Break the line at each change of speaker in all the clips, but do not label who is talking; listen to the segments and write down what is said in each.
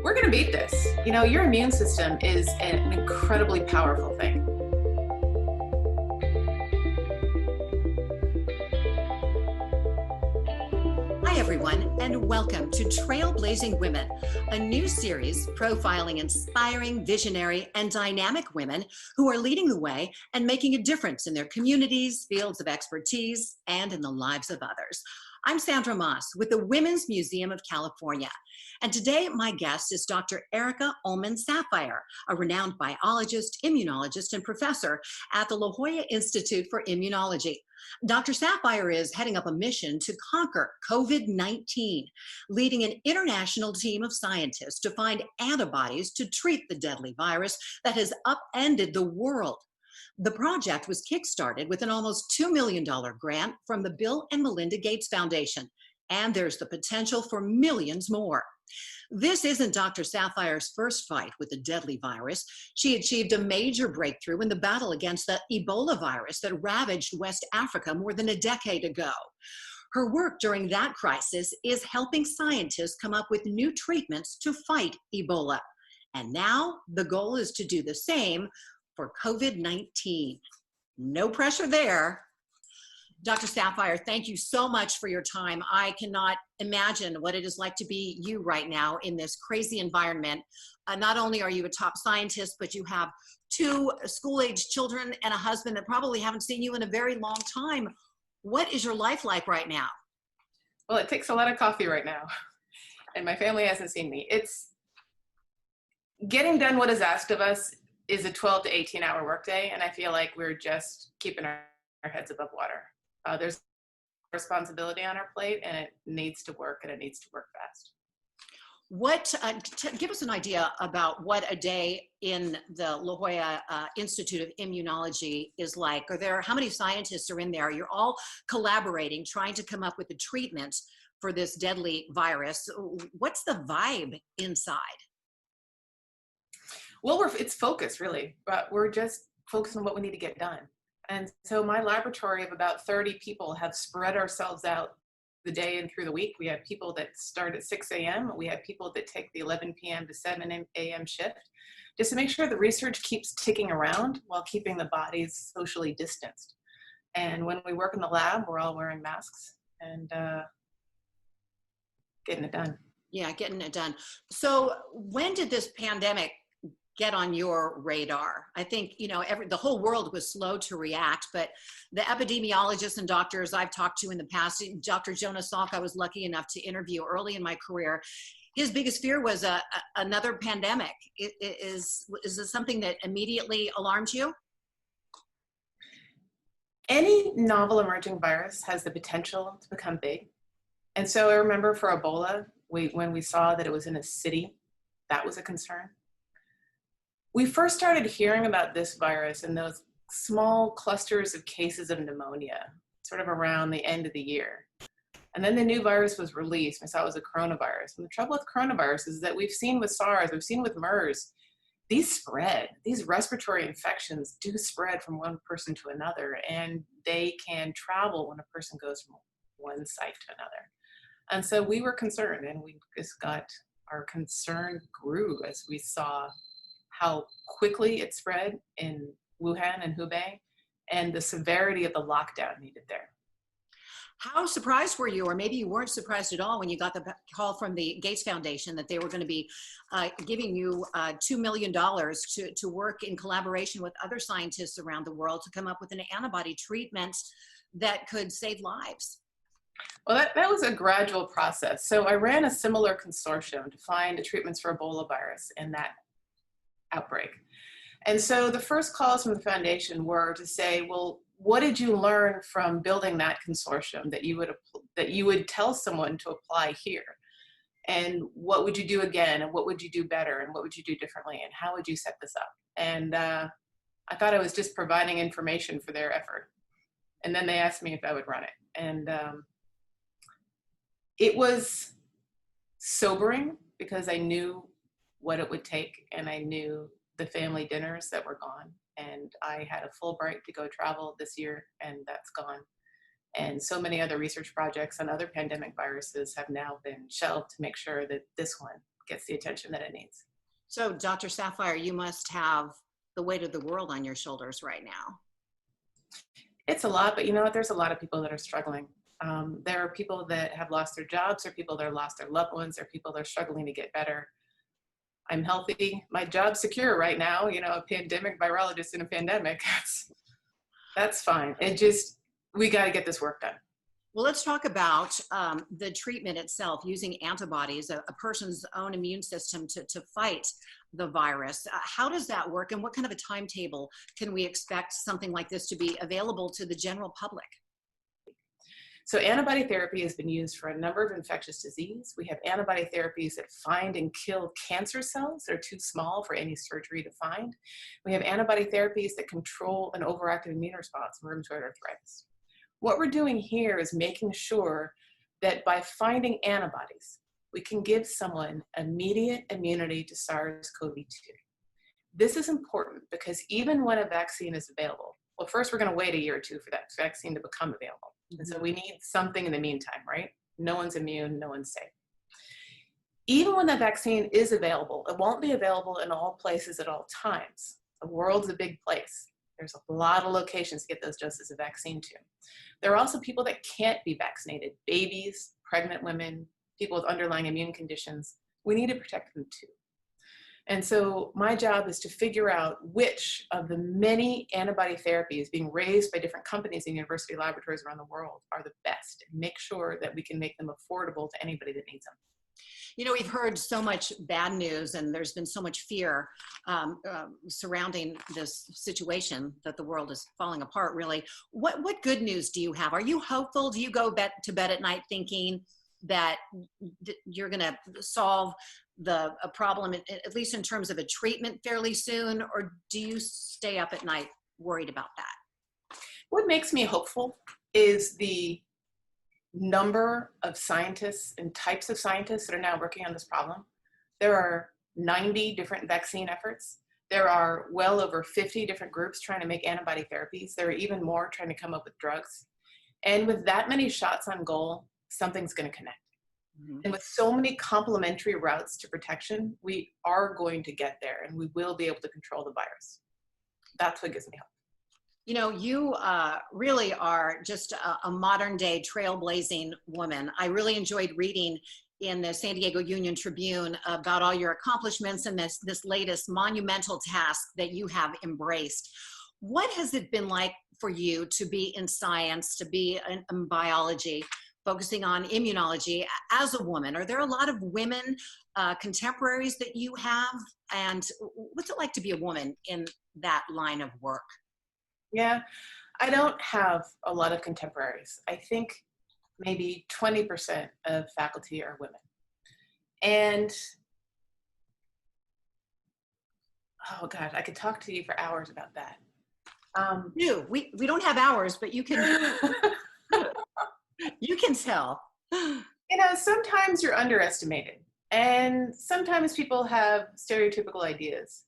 We're going to beat this. You know, your immune system is an incredibly powerful thing.
Hi, everyone, and welcome to Trailblazing Women, a new series profiling inspiring, visionary, and dynamic women who are leading the way and making a difference in their communities, fields of expertise, and in the lives of others. I'm Sandra Maas with the Women's Museum of California, and today my guest is Dr. Erica Ullman-Sapphire, a renowned biologist, immunologist, and professor at the La Jolla Institute for Immunology. Dr. Sapphire is heading up a mission to conquer COVID-19, leading an international team of scientists to find antibodies to treat the deadly virus that has upended the world. The project was kickstarted with an almost $2 million grant from the Bill and Melinda Gates Foundation, and there's the potential for millions more. This isn't Dr. Sapphire's first fight with the deadly virus. She achieved a major breakthrough in the battle against the Ebola virus that ravaged West Africa more than a decade ago. Her work during that crisis is helping scientists come up with new treatments to fight Ebola. And now the goal is to do the same for COVID-19. No pressure there. Dr. Sapphire, thank you so much for your time. I cannot imagine what it is like to be you right now in this crazy environment. Not only are you a top scientist, but you have two school-age children and a husband that probably haven't seen you in a very long time. What is your life like right now?
Well, it takes a lot of coffee right now, and my family hasn't seen me. It's getting done what is asked of us is a 12 to 18-hour workday, and I feel like we're just keeping our heads above water. There's responsibility on our plate, and it needs to work, and it needs to work fast.
What, give us an idea about what a day in the La Jolla Institute of Immunology is like. How many scientists are in there? You're all collaborating, trying to come up with a treatment for this deadly virus. What's the vibe inside?
Well, it's focused, really, but we're just focused on what we need to get done. And so my laboratory of about 30 people have spread ourselves out the day and through the week. We have people that start at 6 a.m. We have people that take the 11 p.m. to 7 a.m. shift, just to make sure the research keeps ticking around while keeping the bodies socially distanced. And when we work in the lab, we're all wearing masks and getting it done.
Yeah, getting it done. So when did this pandemic get on your radar? I think, you know, the whole world was slow to react, but the epidemiologists and doctors I've talked to in the past, Dr. Jonas Salk, I was lucky enough to interview early in my career. His biggest fear was another pandemic. Is this something that immediately alarmed you?
Any novel emerging virus has the potential to become big. And so I remember for Ebola, when we saw that it was in a city, that was a concern. We first started hearing about this virus in those small clusters of cases of pneumonia, sort of around the end of the year. And then the new virus was released. We saw it was a coronavirus. And the trouble with coronavirus is that we've seen with SARS, we've seen with MERS, these spread. These respiratory infections do spread from one person to another, and they can travel when a person goes from one site to another. And so we were concerned, and we just our concern grew as we saw how quickly it spread in Wuhan and Hubei, and the severity of the lockdown needed there.
How surprised were you, or maybe you weren't surprised at all, when you got the call from the Gates Foundation that they were going to be giving you $2 million to work in collaboration with other scientists around the world to come up with an antibody treatment that could save lives?
Well, that was a gradual process. So I ran a similar consortium to find the treatments for Ebola virus in that outbreak. And so the first calls from the foundation were to say, well, what did you learn from building that consortium that you would tell someone to apply here? And what would you do again? And what would you do better? And what would you do differently? And how would you set this up? And I thought I was just providing information for their effort. And then they asked me if I would run it. And it was sobering because I knew what it would take, and I knew the family dinners that were gone, and I had a Fulbright to go travel this year, and that's gone. And so many other research projects on other pandemic viruses have now been shelved to make sure that this one gets the attention that it needs.
So, Dr. Sapphire, you must have the weight of the world on your shoulders right now.
It's a lot, but you know what? There's a lot of people that are struggling. There are people that have lost their jobs, there are people that have lost their loved ones, there are people that are struggling to get better. I'm healthy. My job's secure right now. You know, a pandemic virologist in a pandemic, that's fine. We got to get this work done.
Well, let's talk about the treatment itself, using antibodies, a person's own immune system to fight the virus. How does that work, and what kind of a timetable can we expect something like this to be available to the general public?
So antibody therapy has been used for a number of infectious disease. We have antibody therapies that find and kill cancer cells that are too small for any surgery to find. We have antibody therapies that control an overactive immune response in rheumatoid arthritis. What we're doing here is making sure that by finding antibodies, we can give someone immediate immunity to SARS-CoV-2. This is important because even when a vaccine is available, well, first we're going to wait a year or two for that vaccine to become available. And so we need something in the meantime, right? No one's immune, no one's safe. Even when that vaccine is available, it won't be available in all places at all times. The world's a big place. There's a lot of locations to get those doses of vaccine to. There are also people that can't be vaccinated, babies, pregnant women, people with underlying immune conditions. We need to protect them too. And so my job is to figure out which of the many antibody therapies being raised by different companies and university laboratories around the world are the best, and make sure that we can make them affordable to anybody that needs them.
You know, we've heard so much bad news, and there's been so much fear surrounding this situation that the world is falling apart, really. What good news do you have? Are you hopeful? Do you go to bed at night thinking that you're going to solve a problem, at least in terms of a treatment, fairly soon? Or do you stay up at night worried about that?
What makes me hopeful is the number of scientists and types of scientists that are now working on this problem. There are 90 different vaccine efforts. There are well over 50 different groups trying to make antibody therapies. There are even more trying to come up with drugs. And with that many shots on goal, something's going to connect. Mm-hmm. And with so many complementary routes to protection, we are going to get there, and we will be able to control the virus. That's what gives me hope.
You know, you really are just a modern day trailblazing woman. I really enjoyed reading in the San Diego Union Tribune about all your accomplishments and this latest monumental task that you have embraced. What has it been like for you to be in science, to be in biology, focusing on immunology as a woman? Are there a lot of women contemporaries that you have? And what's it like to be a woman in that line of work?
Yeah, I don't have a lot of contemporaries. I think maybe 20% of faculty are women. And, oh God, I could talk to you for hours about that.
We don't have hours, but you can, you can tell.
You know, sometimes you're underestimated, and sometimes people have stereotypical ideas,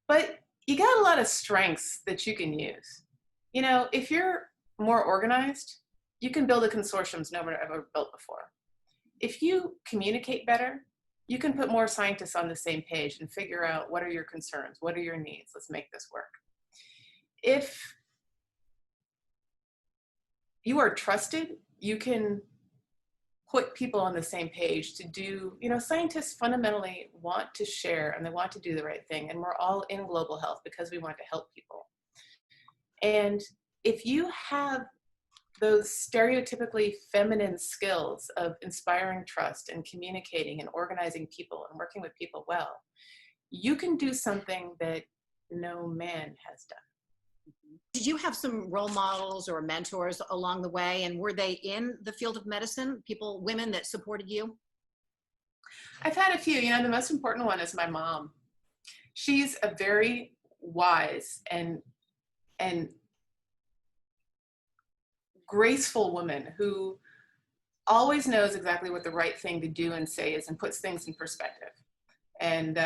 but you got a lot of strengths that you can use. You know, if you're more organized, you can build a consortiums no one ever built before. If you communicate better, you can put more scientists on the same page and figure out what are your concerns, what are your needs, let's make this work. If you are trusted, you can put people on the same page to do, you know, scientists fundamentally want to share and they want to do the right thing. And we're all in global health because we want to help people. And if you have those stereotypically feminine skills of inspiring trust and communicating and organizing people and working with people well, you can do something that no man has done.
Did you have some role models or mentors along the way, and were they in the field of medicine, women that supported you?
I've had a few. You know, the most important one is my mom. She's a very wise and graceful woman who always knows exactly what the right thing to do and say is and puts things in perspective. And,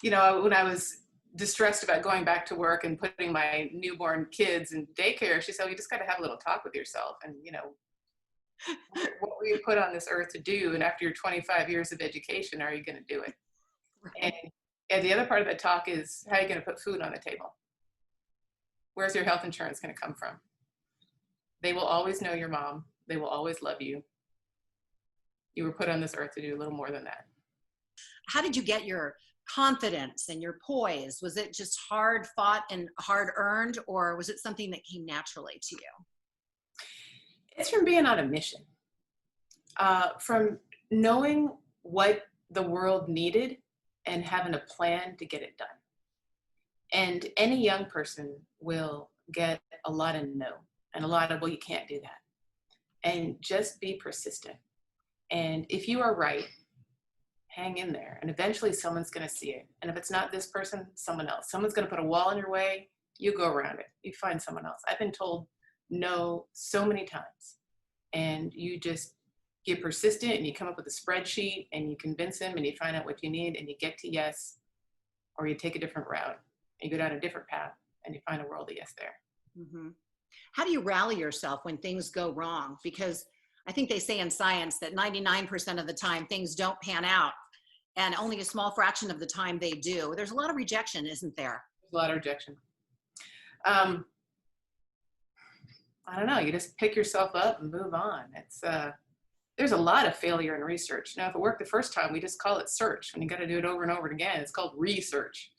you know, when I was distressed about going back to work and putting my newborn kids in daycare, she said, well, you just got to have a little talk with yourself and, you know, What were you put on this earth to do? And after your 25 years of education, are you going to do it?
Right.
And the other part of the talk is, how are you going to put food on the table? Where's your health insurance going to come from? They will always know your mom. They will always love you. You were put on this earth to do a little more than that.
How did you get your confidence and your poise? Was it just hard fought and hard earned, or was it something that came naturally to you?
It's from being on a mission, from knowing what the world needed and having a plan to get it done. And any young person will get a lot of no and a lot of, well, you can't do that. And just be persistent. And if you are right, hang in there. And eventually someone's going to see it. And if it's not this person, someone else. Someone's going to put a wall in your way. You go around it. You find someone else. I've been told no so many times. And you just get persistent and you come up with a spreadsheet and you convince them and you find out what you need and you get to yes, or you take a different route and you go down a different path and you find a world of yes there.
Mm-hmm. How do you rally yourself when things go wrong? Because I think they say in science that 99% of the time things don't pan out and only a small fraction of the time they do. There's a lot of rejection, isn't there?
There's a lot of rejection. I don't know, you just pick yourself up and move on. It's there's a lot of failure in research. Now, if it worked the first time, we just call it search. When you got to do it over and over again, it's called research.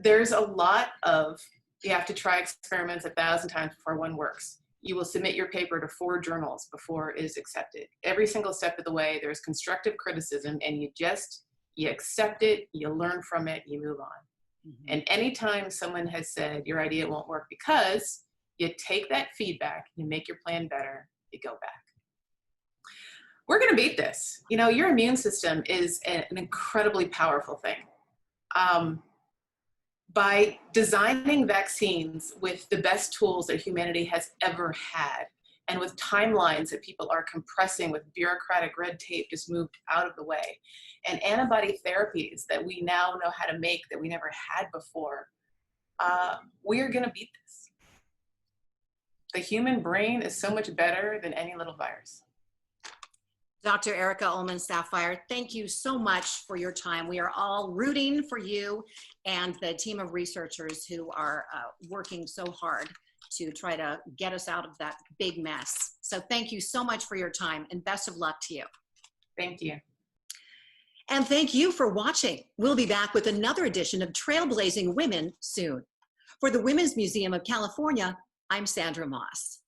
There's a lot of, you have to try experiments 1,000 times before one works. You will submit your paper to 4 journals before it is accepted. Every single step of the way, there's constructive criticism, and you accept it, you learn from it, you move on. Mm-hmm. And anytime someone has said your idea won't work, because you take that feedback, you make your plan better, you go back. We're going to beat this. You know, your immune system is an incredibly powerful thing. By designing vaccines with the best tools that humanity has ever had, and with timelines that people are compressing with bureaucratic red tape just moved out of the way, and antibody therapies that we now know how to make that we never had before, we are going to beat this. The human brain is so much better than any little virus.
Dr. Erica Ullman Sapphire, thank you so much for your time. We are all rooting for you and the team of researchers who are working so hard to try to get us out of that big mess. So thank you so much for your time and best of luck to you.
Thank you.
And thank you for watching. We'll be back with another edition of Trailblazing Women soon. For the Women's Museum of California, I'm Sandra Maas.